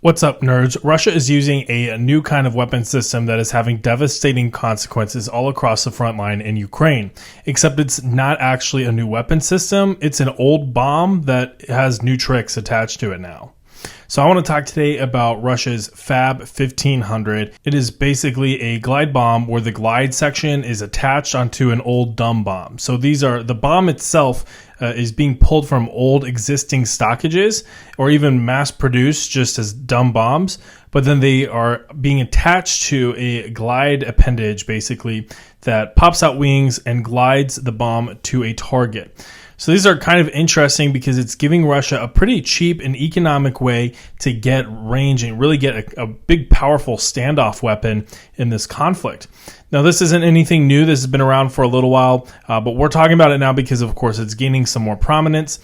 What's up, nerds? Russia is using a new kind of weapon system that is having devastating consequences all across the front line in Ukraine. Except it's not actually a new weapon system, it's an old bomb that has new tricks attached to it now. So I want to talk today about Russia's FAB-1500. It is basically a glide bomb where the glide section is attached onto an old dumb bomb. So the bomb itself is being pulled from old existing stockages or even mass produced just as dumb bombs, but then they are being attached to a glide appendage basically that pops out wings and glides the bomb to a target. So these are kind of interesting because it's giving Russia a pretty cheap and economic way to get range and really get a big, powerful standoff weapon in this conflict. Now, this isn't anything new. This has been around for a little while, but we're talking about it now because, of course, it's gaining some more prominence.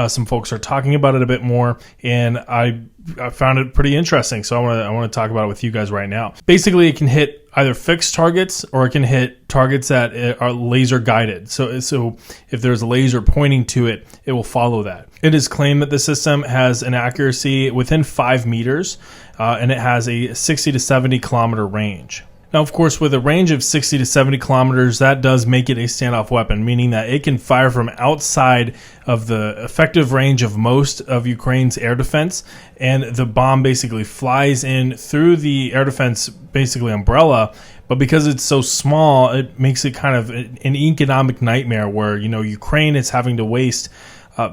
Some folks are talking about it a bit more, and I found it pretty interesting. So I want to talk about it with you guys right now. Basically, it can hit either fixed targets or it can hit targets that are laser guided. So if there's a laser pointing to it, it will follow that. It is claimed that the system has an accuracy within 5 meters, and it has a 60 to 70 kilometer range. Now, of course, with a range of 60 to 70 kilometers, that does make it a standoff weapon, meaning that it can fire from outside of the effective range of most of Ukraine's air defense, and the bomb basically flies in through the air defense, basically umbrella. But because it's so small, it makes it kind of an economic nightmare where, Ukraine is having to waste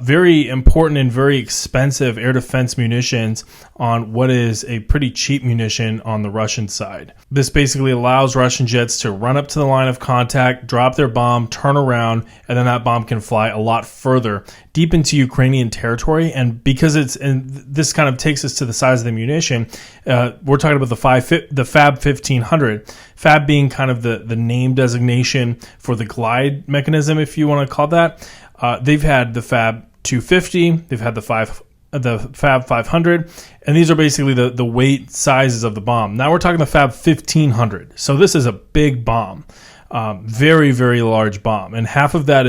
very important and very expensive air defense munitions on what is a pretty cheap munition on the Russian side. This basically allows Russian jets to run up to the line of contact, drop their bomb, turn around, and then that bomb can fly a lot further deep into Ukrainian territory. And because this kind of takes us to the size of the munition, we're talking about the FAB-1500. FAB being kind of the name designation for the glide mechanism, if you want to call that. They've had the FAB-250, they've had the FAB-1500, and these are basically the weight sizes of the bomb. Now we're talking the FAB-1500. So this is a big bomb, very, very large bomb, and half of that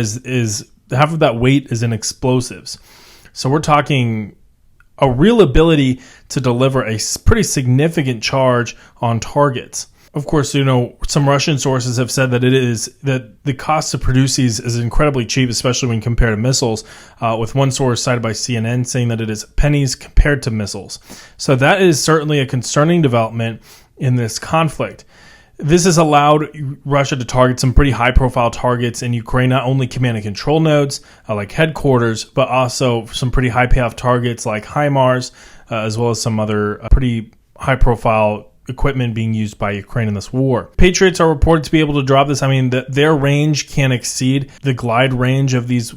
half of that weight is in explosives. So we're talking a real ability to deliver a pretty significant charge on targets. Of course, some Russian sources have said that that the cost to produce these is incredibly cheap, especially when compared to missiles, with one source cited by CNN saying that it is pennies compared to missiles. So that is certainly a concerning development in this conflict. This has allowed Russia to target some pretty high-profile targets in Ukraine, not only command and control nodes like headquarters, but also some pretty high-payoff targets like HIMARS, as well as some other pretty high-profile equipment being used by Ukraine in this war. Patriots are reported to be able to drop this. Their range can exceed the glide range of these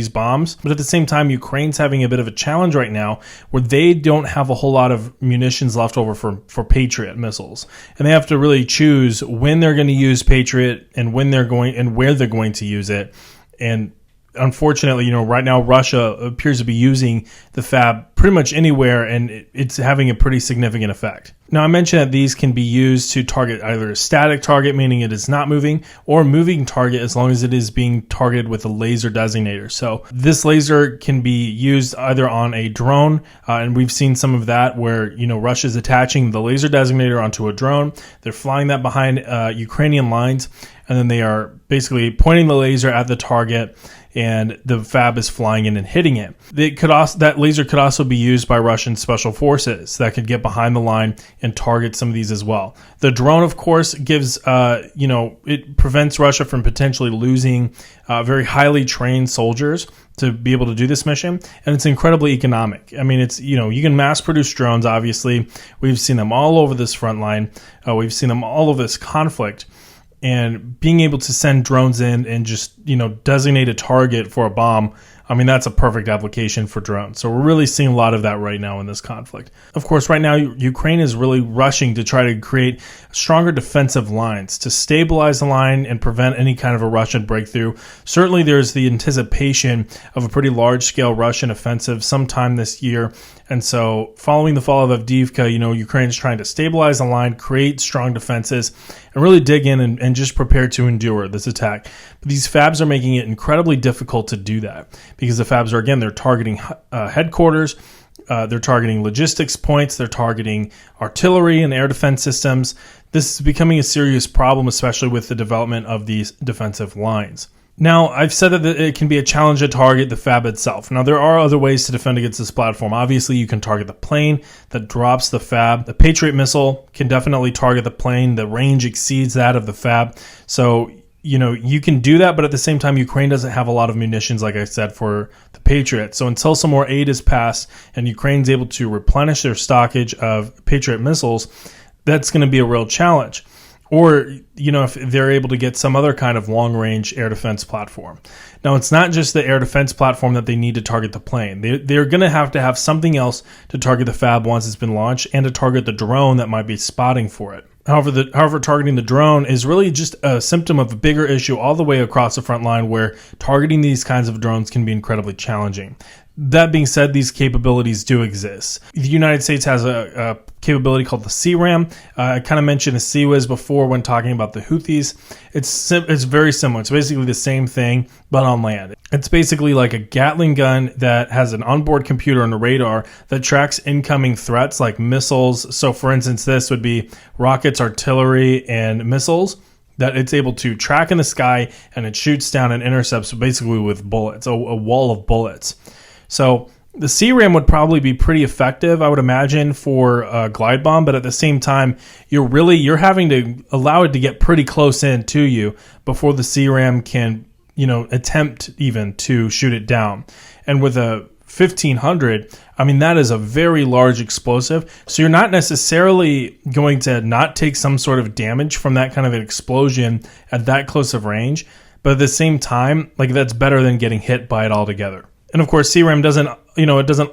bombs, but at the same time, Ukraine's having a bit of a challenge right now where they don't have a whole lot of munitions left over for Patriot missiles, and they have to really choose when they're going to use Patriot and where they're going to use it. And unfortunately, right now Russia appears to be using the FAB pretty much anywhere, and it's having a pretty significant effect. Now, I mentioned that these can be used to target either a static target, meaning it is not moving, or a moving target as long as it is being targeted with a laser designator. So this laser can be used either on a drone, and we've seen some of that where, Russia's attaching the laser designator onto a drone. They're flying that behind Ukrainian lines, and then they are basically pointing the laser at the target, and the FAB is flying in and hitting it. That laser could also be used by Russian special forces that could get behind the line and target some of these as well. The drone, of course, gives, it prevents Russia from potentially losing very highly trained soldiers to be able to do this mission, and it's incredibly economic. You can mass produce drones, obviously. We've seen them all over this front line. We've seen them all over this conflict. And being able to send drones in and just, designate a target for a bomb, that's a perfect application for drones. So we're really seeing a lot of that right now in this conflict. Of course, right now, Ukraine is really rushing to try to create stronger defensive lines to stabilize the line and prevent any kind of a Russian breakthrough. Certainly, there's the anticipation of a pretty large-scale Russian offensive sometime this year. And so following the fall of Avdiivka, Ukraine's trying to stabilize the line, create strong defenses, and really dig in and just prepare to endure this attack. But these FABs are making it incredibly difficult to do that because the FABs are, again, they're targeting headquarters. They're targeting logistics points. They're targeting artillery and air defense systems. This is becoming a serious problem, especially with the development of these defensive lines. Now, I've said that it can be a challenge to target the FAB itself. Now, there are other ways to defend against this platform. Obviously, you can target the plane that drops the FAB. The Patriot missile can definitely target the plane. The range exceeds that of the FAB. So, you can do that, but at the same time, Ukraine doesn't have a lot of munitions, like I said, for the Patriot. So until some more aid is passed and Ukraine's able to replenish their stockage of Patriot missiles, that's going to be a real challenge. Or, if they're able to get some other kind of long-range air defense platform. Now, it's not just the air defense platform that they need to target the plane. They're going to have something else to target the FAB once it's been launched and to target the drone that might be spotting for it. However, targeting the drone is really just a symptom of a bigger issue all the way across the front line where targeting these kinds of drones can be incredibly challenging. That being said, these capabilities do exist. The United States has a capability called the CRAM. I kind of mentioned the CWIS before when talking about the Houthis. It's very similar. It's basically the same thing, but on land. It's basically like a Gatling gun that has an onboard computer and a radar that tracks incoming threats like missiles. So, for instance, this would be rockets, artillery, and missiles that it's able to track in the sky, and it shoots down and intercepts basically with bullets, a wall of bullets. So the CRAM would probably be pretty effective, I would imagine, for a glide bomb, but at the same time, you're having to allow it to get pretty close in to you before the CRAM can, attempt even to shoot it down. And with a 1500, that is a very large explosive. So you're not necessarily going to not take some sort of damage from that kind of an explosion at that close of range, but at the same time, that's better than getting hit by it altogether. And of course, CRAM doesn't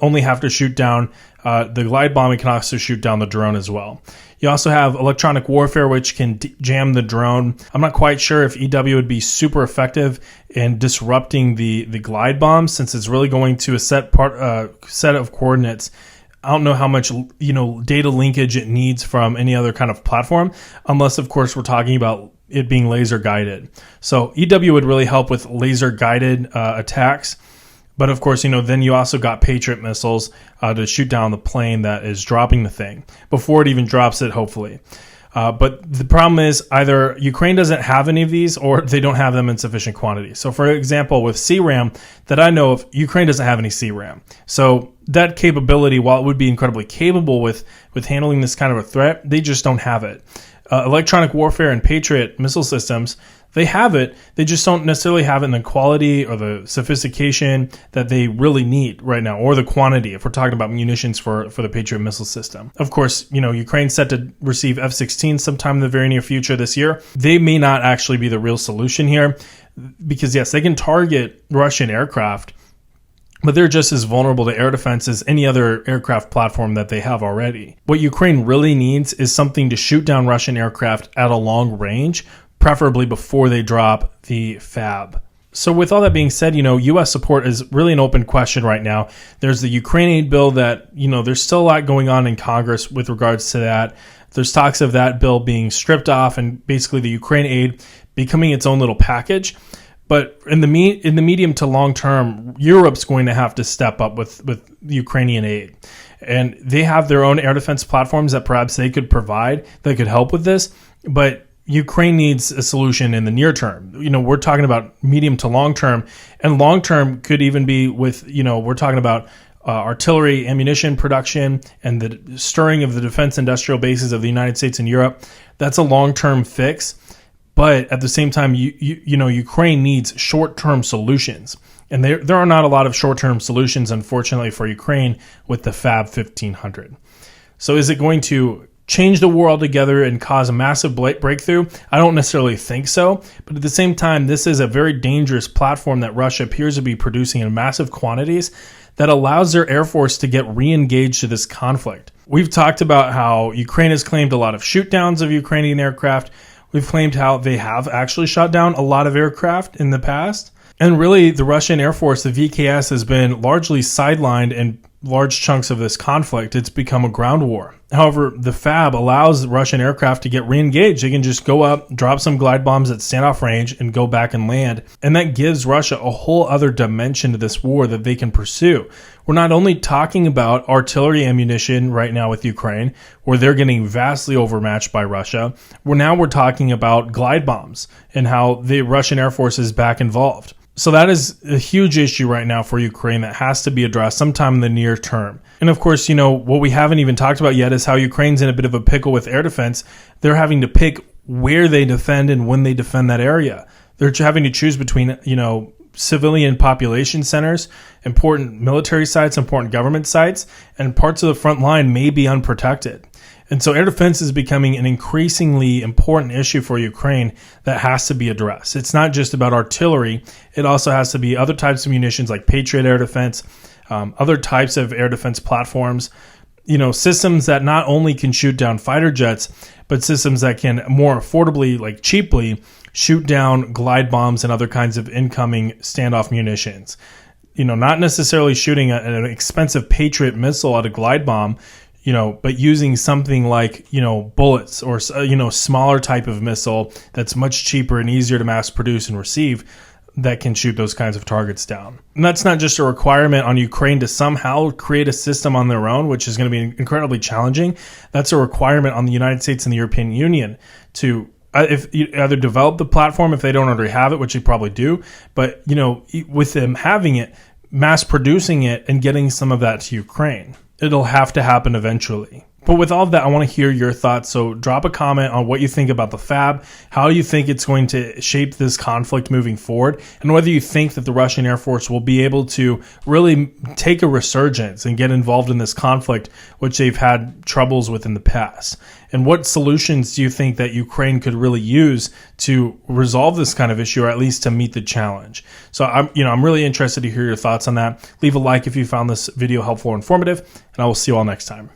only have to shoot down the glide bomb, it can also shoot down the drone as well. You also have electronic warfare, which can jam the drone. I'm not quite sure if EW would be super effective in disrupting the glide bomb, since it's really going to a set of coordinates. I don't know how much data linkage it needs from any other kind of platform, unless of course we're talking about it being laser guided. So EW would really help with laser guided attacks. But of course, then you also got Patriot missiles to shoot down the plane that is dropping the thing before it even drops it, hopefully. But the problem is either Ukraine doesn't have any of these or they don't have them in sufficient quantity. So for example, with CRAM that I know of, Ukraine doesn't have any CRAM. So that capability, while it would be incredibly capable with handling this kind of a threat, they just don't have it. Electronic warfare and Patriot missile systems, they have it. They just don't necessarily have it in the quality or the sophistication that they really need right now, or the quantity if we're talking about munitions for the Patriot missile system. Of course, Ukraine's set to receive F-16 sometime in the very near future this year. They may not actually be the real solution here because, yes, they can target Russian aircraft, but they're just as vulnerable to air defense as any other aircraft platform that they have already. What Ukraine really needs is something to shoot down Russian aircraft at a long range, preferably before they drop the FAB. So with all that being said, U.S. support is really an open question right now. There's the Ukraine aid bill that, there's still a lot going on in Congress with regards to that. There's talks of that bill being stripped off and basically the Ukraine aid becoming its own little package. But in the medium to long term, Europe's going to have to step up with Ukrainian aid. And they have their own air defense platforms that perhaps they could provide that could help with this. But Ukraine needs a solution in the near term. We're talking about medium to long term, and long term could even be with, we're talking about artillery, ammunition production, and the stirring of the defense industrial bases of the United States and Europe. That's a long-term fix. But at the same time, Ukraine needs short-term solutions. And there are not a lot of short-term solutions, unfortunately, for Ukraine with the FAB-1500. So is it going to change the war altogether and cause a massive breakthrough? I don't necessarily think so. But at the same time, this is a very dangerous platform that Russia appears to be producing in massive quantities that allows their air force to get re-engaged to this conflict. We've talked about how Ukraine has claimed a lot of shoot-downs of Ukrainian aircraft. We've claimed how they have actually shot down a lot of aircraft in the past. And really, the Russian Air Force, the VKS, has been largely sidelined and large chunks of this conflict, it's become a ground war. However, the FAB allows Russian aircraft to get re-engaged. They can just go up, drop some glide bombs at standoff range, and go back and land. And that gives Russia a whole other dimension to this war that they can pursue. We're not only talking about artillery ammunition right now with Ukraine, where they're getting vastly overmatched by Russia. We're talking about glide bombs and how the Russian Air Force is back involved. So that is a huge issue right now for Ukraine that has to be addressed sometime in the near term. And of course, what we haven't even talked about yet is how Ukraine's in a bit of a pickle with air defense. They're having to pick where they defend and when they defend that area. They're having to choose between, civilian population centers, important military sites, important government sites, and parts of the front line may be unprotected. And so air defense is becoming an increasingly important issue for Ukraine that has to be addressed. It's not just about artillery. It also has to be other types of munitions like Patriot air defense, other types of air defense platforms, systems that not only can shoot down fighter jets, but systems that can more affordably, like cheaply, shoot down glide bombs and other kinds of incoming standoff munitions. Not necessarily shooting an expensive Patriot missile at a glide bomb, but using something like, bullets or, smaller type of missile that's much cheaper and easier to mass produce and receive that can shoot those kinds of targets down. And that's not just a requirement on Ukraine to somehow create a system on their own, which is going to be incredibly challenging. That's a requirement on the United States and the European Union to either develop the platform if they don't already have it, which they probably do, but, with them having it, mass producing it and getting some of that to Ukraine. It'll have to happen eventually. But with all of that, I want to hear your thoughts. So drop a comment on what you think about the FAB, how you think it's going to shape this conflict moving forward, and whether you think that the Russian Air Force will be able to really take a resurgence and get involved in this conflict, which they've had troubles with in the past. And what solutions do you think that Ukraine could really use to resolve this kind of issue, or at least to meet the challenge? So I'm really interested to hear your thoughts on that. Leave a like if you found this video helpful or informative, and I will see you all next time.